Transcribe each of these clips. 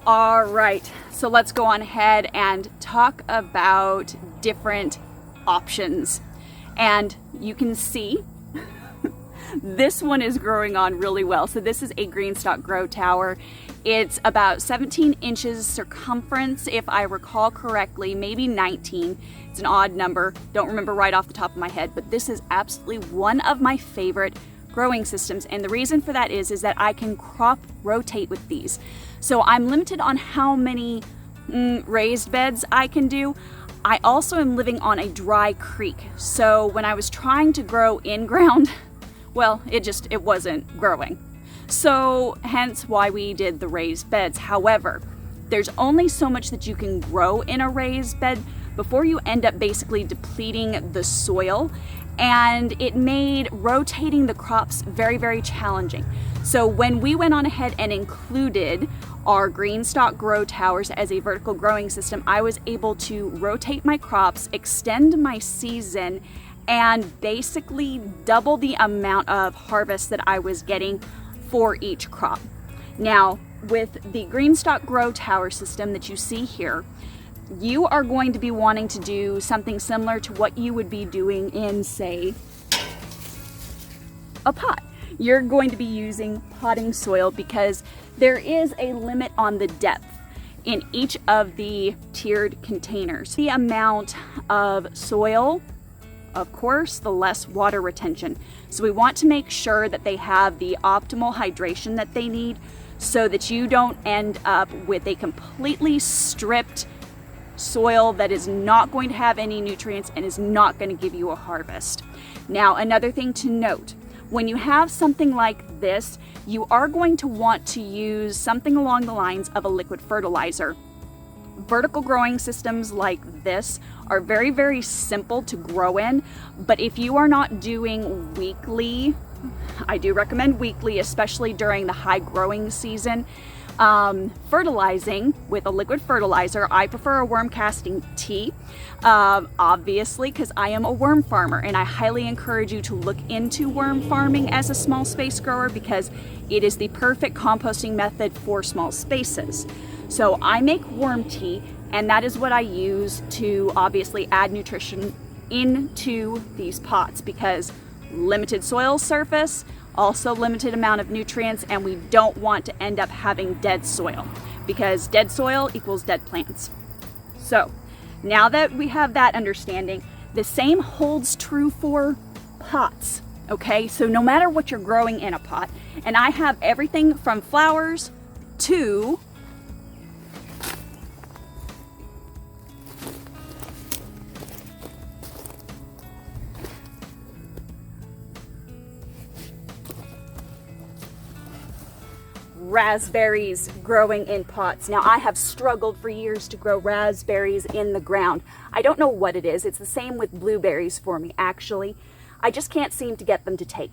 All right, so let's go on ahead and talk about different options. And you can see this one is growing on really well. So this is a GreenStalk grow tower. It's about 17 inches circumference, if I recall correctly, maybe 19. It's an odd number, don't remember right off the top of my head, but this is absolutely one of my favorite growing systems. And the reason for that is that I can crop rotate with these. So I'm limited on how many raised beds I can do. I also am living on a dry creek. So when I was trying to grow in ground, well, it wasn't growing. So hence why we did the raised beds. However, there's only so much that you can grow in a raised bed before you end up basically depleting the soil, and it made rotating the crops very, very challenging. So when we went on ahead and included our GreenStalk grow towers as a vertical growing system, I was able to rotate my crops, extend my season, and basically double the amount of harvest that I was getting for each crop. Now, with the GreenStalk grow tower system that you see here, you are going to be wanting to do something similar to what you would be doing in, say, a pot. You're going to be using potting soil because there is a limit on the depth in each of the tiered containers. The amount of soil, of course, the less water retention. So we want to make sure that they have the optimal hydration that they need so that you don't end up with a completely stripped soil that is not going to have any nutrients and is not going to give you a harvest. Now, another thing to note, when you have something like this, you are going to want to use something along the lines of a liquid fertilizer. Vertical growing systems like this are very, very simple to grow in, but if you are not doing weekly, I do recommend weekly, especially during the high growing season, fertilizing with a liquid fertilizer. I prefer a worm casting tea, obviously, because I am a worm farmer, and I highly encourage you to look into worm farming as a small space grower because it is the perfect composting method for small spaces. So I make worm tea, and that is what I use to obviously add nutrition into these pots because limited soil surface, also limited amount of nutrients, and we don't want to end up having dead soil because dead soil equals dead plants. So now that we have that understanding, the same holds true for pots, okay? So no matter what you're growing in a pot, and I have everything from flowers to raspberries growing in pots. Now, I have struggled for years to grow raspberries in the ground. I don't know what it is. It's the same with blueberries for me, actually. I just can't seem to get them to take.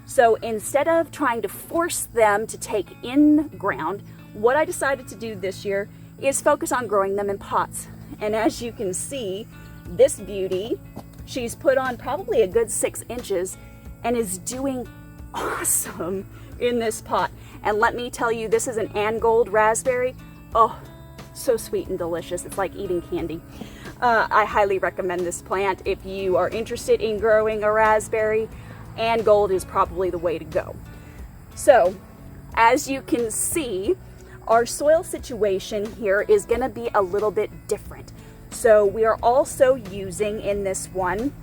So instead of trying to force them to take in ground, what I decided to do this year is focus on growing them in pots. And as you can see, this beauty, she's put on probably a good 6 inches and is doing awesome in this pot. And let me tell you, this is an Angold raspberry. Oh, so sweet and delicious. It's like eating candy. I highly recommend this plant. If you are interested in growing a raspberry, Angold is probably the way to go. So, as you can see, our soil situation here is going to be a little bit different. So we are also using in this one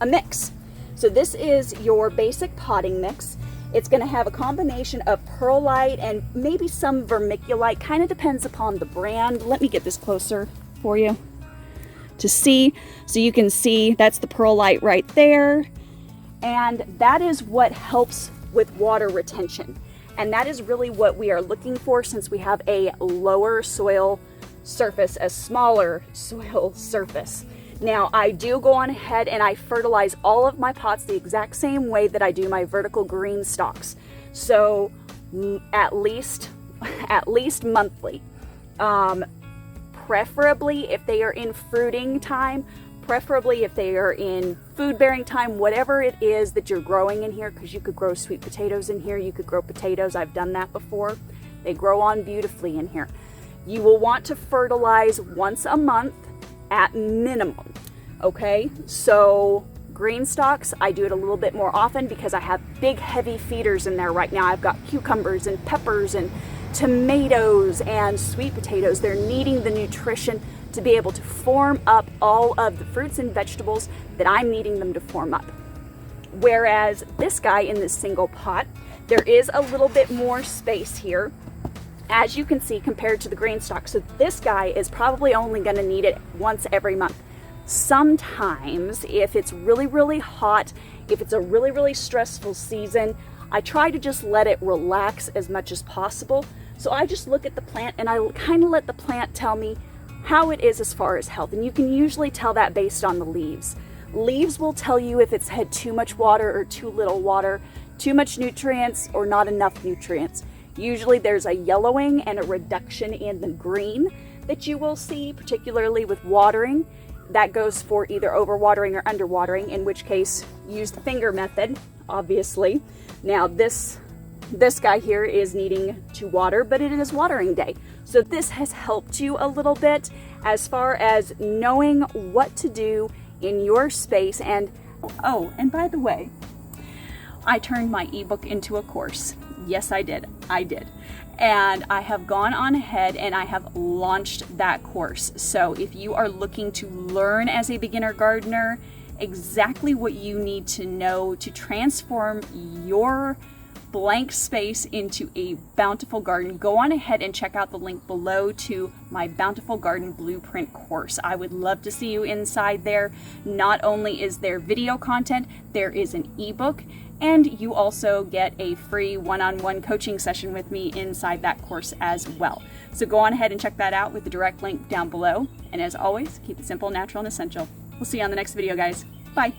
a mix. So this is your basic potting mix. It's going to have a combination of perlite and maybe some vermiculite, kind of depends upon the brand. Let me get this closer for you to see. So you can see that's the perlite right there. And that is what helps with water retention. And that is really what we are looking for since we have a lower soil surface, a smaller soil surface. Now, I do go on ahead and I fertilize all of my pots the exact same way that I do my vertical GreenStalks. So at least monthly. Preferably if they are in fruiting time, preferably if they are in food bearing time, whatever it is that you're growing in here, because you could grow sweet potatoes in here, you could grow potatoes, I've done that before. They grow on beautifully in here. You will want to fertilize once a month at minimum, okay? So GreenStalks, I do it a little bit more often because I have big heavy feeders in there right now. I've got cucumbers and peppers and tomatoes and sweet potatoes. They're needing the nutrition to be able to form up all of the fruits and vegetables that I'm needing them to form up. Whereas this guy in this single pot, there is a little bit more space here, as you can see, compared to the GreenStalk. So this guy is probably only going to need it once every month. Sometimes, if it's really, really hot, if it's a really, really stressful season, I try to just let it relax as much as possible. So I just look at the plant and I kind of let the plant tell me how it is as far as health. And you can usually tell that based on the leaves. Leaves will tell you if it's had too much water or too little water, too much nutrients or not enough nutrients. Usually there's a yellowing and a reduction in the green that you will see, particularly with watering. That goes for either overwatering or underwatering, in which case use the finger method, obviously. Now this guy here is needing to water, but it is watering day. So this has helped you a little bit as far as knowing what to do in your space. And oh, and by the way, I turned my ebook into a course. Yes, I did. And I have gone on ahead and I have launched that course. So if you are looking to learn as a beginner gardener exactly what you need to know to transform your blank space into a bountiful garden, go on ahead and check out the link below to my Bountiful Garden Blueprint course. I would love to see you inside there. Not only is there video content, there is an ebook, and you also get a free one-on-one coaching session with me inside that course as well. So go on ahead and check that out with the direct link down below. And as always, keep it simple, natural, and essential. We'll see you on the next video, guys. Bye.